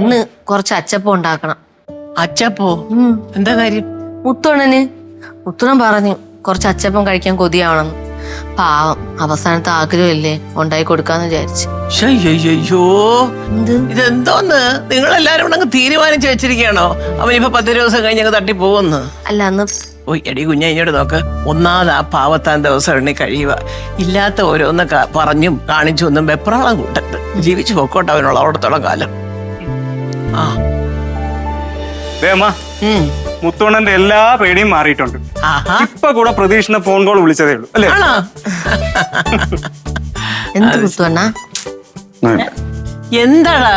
ഇന്ന് കുറച്ച് അച്ചപ്പം ഉണ്ടാക്കണം. അച്ചപ്പോ? എന്താ കാര്യം? മുത്തുണൻ പറഞ്ഞു കുറച്ച് അച്ചപ്പം കഴിക്കാൻ കൊതിയാവണമെന്ന്. പാവം അവസാനത്തെ ആഗ്രഹമില്ലേ, ഉണ്ടായി കൊടുക്കാന്ന് വിചാരിച്ചു. അയ്യോ, ഇതെന്തോന്ന് നിങ്ങളെല്ലാരും കൂടെ അങ്ങ് തീരുമാനിച്ചു വെച്ചിരിക്കണോ? അവനിപ്പോ 10 ദിവസം കഴിഞ്ഞ് അങ്ങ് തട്ടി പോകുന്നു. അല്ല അന്ന് ഓ എടി കുഞ്ഞ ഇങ്ങോട്ട് നോക്ക്. ഒന്നാമത് ആ പാവത്താൻ ദിവസം എണ്ണി കഴിയുക. ഇല്ലാത്ത ഓരോന്ന് പറഞ്ഞും കാണിച്ചു ഒന്നും വെപ്രാളം കൂട്ടരുത്. ജീവിച്ചു പൊക്കോട്ടെ അവനുള്ള അവിടത്തോളം കാലം. ആ മുത്തോണന്റെ എല്ലാ പേടിയും മാറിയിട്ടുണ്ട്. ഇപ്പൊ കൂടെ പ്രതീക്ഷിക്കുന്ന ഫോൺ കോൾ വിളിച്ചതേ ഉള്ളൂ അല്ലേ? എന്ത് മുത്തുവണ്ണ? എന്താടാ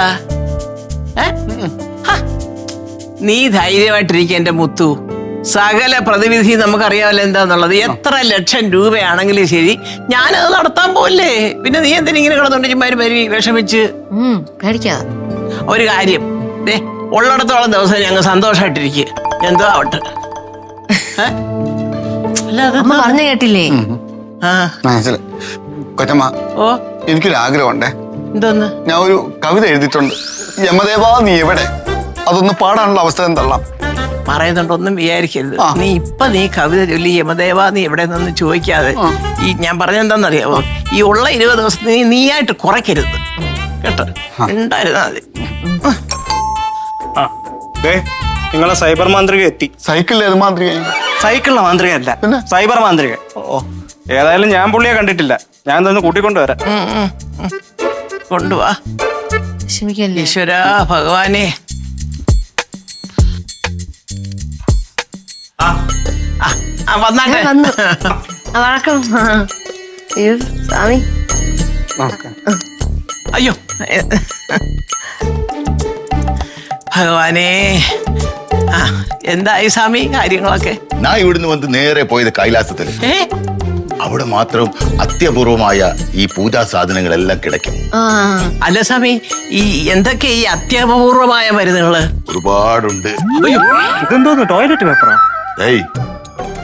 നീ ധൈര്യമായിട്ടിരിക്കുക എന്റെ മുത്തു. സകല പ്രതിവിധി നമുക്കറിയാമല്ലോ എന്താന്നുള്ളത്. എത്ര ലക്ഷം രൂപയാണെങ്കിലും ശരി ഞാനത് നടത്താൻ പോലേ. പിന്നെ നീ എന്തിനിങ്ങനെ കിടന്നുണ്ടെങ്കിൽ വിഷമിച്ച് പേടിക്കാതെ. ഒരു കാര്യം ഉള്ളിടത്തോളം ദിവസം ഞങ്ങൾ സന്തോഷമായിട്ടിരിക്കുക. എന്തോ ആവട്ടെ. പറഞ്ഞു കേട്ടില്ലേ? കൊച്ചമ്മ, ഓ എനിക്കൊരു ആഗ്രഹമുണ്ടേ. എന്തോന്ന്? ഞാൻ ഒരു കവിത എഴുതിയിട്ടുണ്ട്. യമദേവാ നീ എവിടെ? അതൊന്ന് പാടാനുള്ള അവസരം തള്ളാം. പറയുന്നുണ്ടൊന്നും വിചാരിക്കരുത്. നീ കവിത ചൊല്ലി യമദേവാ നീ എവിടെ നിന്ന് ചോദിക്കാതെ ഈ ഞാൻ പറഞ്ഞെന്താന്നറിയാവോ, ഈ ഉള്ള 20 ദിവസം നീയായിട്ട് കുറയ്ക്കരുത് കേട്ടോ. ഉണ്ടായിരുന്നാ മതി. നിങ്ങളെ സൈബർ മാന്ത്രിക എത്തി. സൈക്കിളിൽ ഏത് മാന്ത്രിക? സൈക്കിളിലെ മാന്ത്രിക അല്ല, സൈബർ മാന്ത്രിക. ഓ ഏതായാലും ഞാൻ പുള്ളിയെ കണ്ടിട്ടില്ല. ഞാൻ തന്നെ കൂട്ടിക്കൊണ്ടുവരാം. കൊണ്ടുവാ. ഈശ്വരാ ഭഗവാനെ. വന്നാട്ടെ. വണക്കം. അയ്യോ സ്വാമി. അയ്യോ ഭഗവാനേ. എന്തായി സ്വാമി കാര്യങ്ങളൊക്കെ? ഞാൻ ഇവിടുന്ന് വന്ന് നേരെ പോയത് കൈലാസത്തിൽ. അവിടെ മാത്രം അത്യപൂർവമായ ഈ പൂജാ സാധനങ്ങളെല്ലാം കിടക്കും. അല്ല സ്വാമി, ഈ എന്തൊക്കെ ഈ അത്യപൂർവമായ മരുന്നുകള്? ഒരുപാടുണ്ട്. ഇതെന്തോന്ന് ടോയ്ലറ്റ് പേപ്പറാ? ഏയ്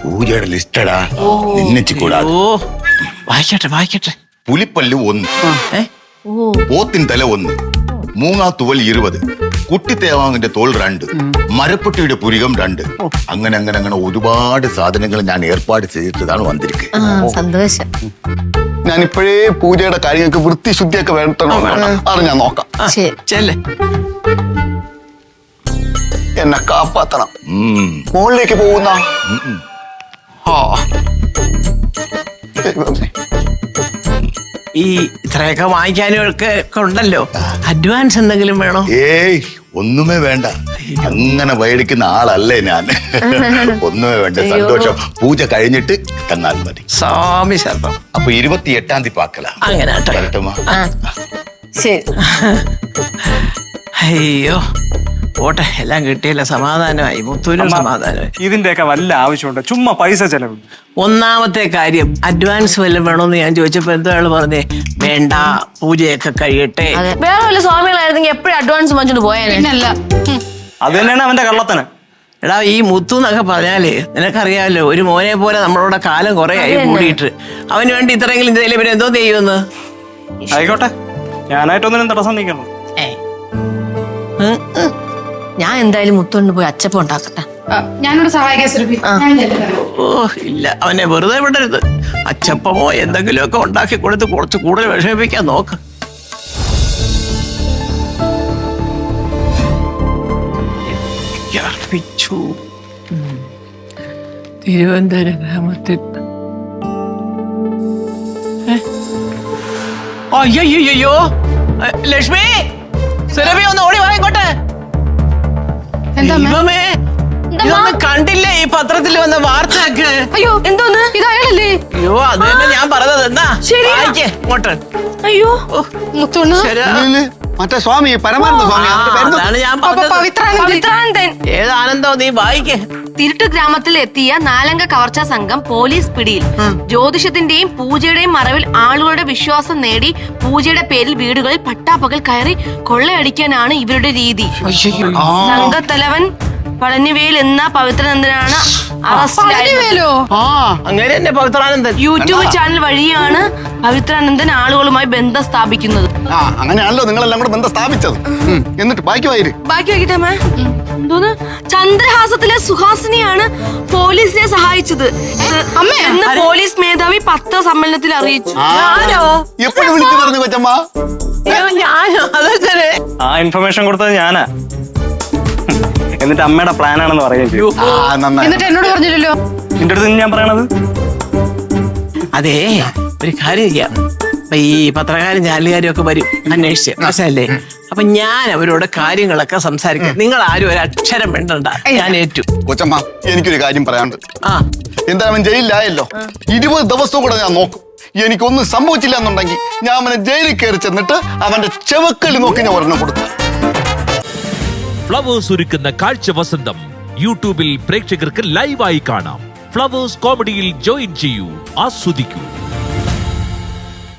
പൂജയുടെ ലിസ്റ്റടാ, നിന്നിച്ചുകൂടാ. വായിക്കട്ടെ. പുലിപ്പല്ല് 1, പോത്തിൻ തല 1, മൂങ്ങാത്തുവൽ 20, കുട്ടിത്തേവാങ്ങിന്റെ തോൾ 2, മരപ്പൊട്ടിയുടെ പുരികം 2. അങ്ങനെ അങ്ങനെ അങ്ങനെ ഒരുപാട് സാധനങ്ങൾ ഞാൻ ഏർപ്പാട് ചെയ്തിട്ടാണ് വന്നിരിക്കുന്നത്. സന്തോഷം. ഞാൻ ഇപ്പോഴേ പൂജയുടെ കാര്യങ്ങൾക്ക് വൃത്തിശുദ്ധിയൊക്കെ വേണ്ടോ അത് ഞാൻ നോക്കാം. എന്നെ കാപ്പാത്തണം. മുകളിലേക്ക് പോകുന്ന ഈ ഇത്രയൊക്കെ വാങ്ങിക്കാനും ഒക്കെ ഉണ്ടല്ലോ. അഡ്വാൻസ് എന്തെങ്കിലും വേണോ? ഏയ് ഒന്നുമേ വേണ്ട. അങ്ങനെ മേടിക്കുന്ന ആളല്ലേ ഞാൻ. ഒന്നുമേ വേണ്ട. സന്തോഷം. പൂജ കഴിഞ്ഞിട്ട് തന്നാൽ മതി. സ്വാമി ശരണം. അപ്പൊ 28-ാം തീയതി പാക്കല. അങ്ങനെ അയ്യോ ഓട്ടെ, എല്ലാം കിട്ടിയല്ല. സമാധാനമായി. മുത്തൂരും സമാധാനമായി. ഇതിന്റെയൊക്കെ വല്ല ആവശ്യമുണ്ട്? ചുമ്മാ പൈസ ചെലവ്. ഒന്നാമത്തെ കാര്യം അഡ്വാൻസ് വല്ലതും വേണോന്ന് ഞാൻ ചോദിച്ചപ്പോ എന്തോ അയാൾ പറഞ്ഞേ, വേണ്ട പൂജയൊക്കെ കഴിയട്ടെ. വേറെ വല്ല സ്വാമികളായിരുന്നെങ്കിൽ എപ്പോഴും അഡ്വാൻസ് വാങ്ങിച്ചോണ്ട് പോയാലല്ല. അത് തന്നെയാണ് അവന്റെ കള്ളത്തന്. എടാ ഈ മുത്തു എന്നൊക്കെ പറഞ്ഞാലേ നിനക്കറിയാമല്ലോ, ഒരു മോനെ പോലെ നമ്മളോട് കാലം കുറെ ആയി കൂടിയിട്ട്. അവന് വേണ്ടി ഇത്രയെങ്കിലും ചെയ്തില്ലേ പിന്നെ എന്തോ ചെയ്യുമെന്ന്. ആയിക്കോട്ടെ, ഞാനായിട്ടൊന്നിനും തടസ്സം നീക്കണം. ഞാൻ എന്തായാലും മുത്തോണ്ട് പോയി അച്ചപ്പം ഉണ്ടാക്കട്ടെ. ഞാനോട് സഹായിക്കാൻ. ഓ ഇല്ല, അവനെ വെറുതെ വിടരുത്. അച്ചപ്പമോ എന്തെങ്കിലുമൊക്കെ ഉണ്ടാക്കി കൊടുത്ത് കുറച്ച് കൂടുതൽ വിഷമിപ്പിക്കാൻ നോക്ക്. തിരുവനന്തപുരം ഗ്രാമത്തിൽ അയ്യോ ലക്ഷ്മി, സുരഭി ഒന്ന് ഓടി വായിക്കോട്ടെ. ദൈവമേ, ഇതൊന്നും കണ്ടില്ലേ ഈ പത്രത്തിൽ വന്ന വാർത്തയൊക്കെ? അയ്യോ എന്തോന്ന് ഇതായാലല്ലേ? അയ്യോ അത് തന്നെ ഞാൻ പറഞ്ഞത്. എന്നാ വായിക്കേ ഇങ്ങോട്ട്. അയ്യോ മുത്തോണ്ണ, മറ്റേ സ്വാമി പരമാനന്ദ സ്വാമി. അതാണ് ഞാൻ പറഞ്ഞത്. ഏതാനന്ദോ നീ വായിക്കേ. തിരുട്ട് ഗ്രാമത്തിൽ എത്തിയ 4-അംഗ കവർച്ചാ സംഘം പോലീസ് പിടിയിൽ. ജ്യോതിഷത്തിന്റെയും പൂജയുടെയും മറവിൽ ആളുകളുടെ വിശ്വാസം നേടി പൂജയുടെ പേരിൽ വീടുകളിൽ പട്ടാപ്പകൽ കയറി കൊള്ളയടിക്കാനാണ് ഇവരുടെ രീതി. സംഘത്തലവൻ പളനിവേൽ എന്ന പവിത്രനന്ദനാണ് അറസ്റ്റിലായത്. അങ്ങനെ തന്നെ പവിത്രാനന്ദൻ യൂട്യൂബ് ചാനൽ വഴിയാണ് പവിത്രാനന്ദൻ ആളുകളുമായി ബന്ധം സ്ഥാപിക്കുന്നത്. ആ അങ്ങനെയാണല്ലോ നിങ്ങളെല്ലാം കൂടെ ബന്ധം സ്ഥാപിച്ചത്. എന്നിട്ട് ബാക്കി വായിര്. ബാക്കി വയ്ക്കട്ടെ അമ്മേ. എന്തോന്ന്? ചന്ദ്രഹാസത്തിലെ സുഹാസിനിയാണ് പോലീസിനെ സഹായിച്ചത് അമ്മേ, എന്ന് പോലീസ് മേധാവി പത്രസമ്മേളനത്തിൽ അറിയിച്ചു. ഞാനോ? എപ്പോഴും വിളിച്ചു പറഞ്ഞു കൊച്ചമ്മ. ഞാനോ? അതെ. ആ ഇൻഫർമേഷൻ കൊടുത്തത് ഞാനാ. എന്നിട്ട് അമ്മയുടെ പ്ലാൻ ആണെന്ന് പറയുകയും ചെയ്തു. ആ നന്നായി. എന്നിട്ട് എന്നോട് പറഞ്ഞില്ലല്ലോ. നിന്റെ അടുത്ത് ഞാൻ പറയണത് അതെ, ഒരു കാര്യം ചെയ്യാം. അപ്പൊ ഈ പത്രക്കാരും ചാനലുകാരും ഒക്കെ വരും അന്വേഷിച്ച്, മനസ്സിലല്ലേ? അപ്പൊ ഞാൻ അവരോട് കാര്യങ്ങളൊക്കെ സംസാരിക്കാം. നിങ്ങൾ ആരും ഒരു അക്ഷരം വേണ്ടണ്ട, ഞാൻ ഏറ്റു. കൊച്ചമ്മ എനിക്കൊരു കാര്യം പറയാനുണ്ട്. ആ എന്താ അവൻ ജയിലിലായല്ലോ, 20 ദിവസവും കൂടെ ഞാൻ നോക്കും. എനിക്കൊന്നും സംഭവിച്ചില്ല എന്നുണ്ടെങ്കിൽ ഞാൻ അവനെ ജയിലിൽ കയറി ചെന്നിട്ട് അവന്റെ ചെവക്കല് നോക്കി ഞാൻ ഒരെണ്ണം കൊടുത്തു. ഫ്ലവേഴ്സ് ഒരുക്കുന്ന കാഴ്ച വസന്തം യൂട്യൂബിൽ പ്രേക്ഷകർക്ക് ലൈവായി കാണാം. ഫ്ലവേഴ്സ് കോമഡിയിൽ ജോയിൻ ചെയ്യൂ, ആസ്വദിക്കൂ.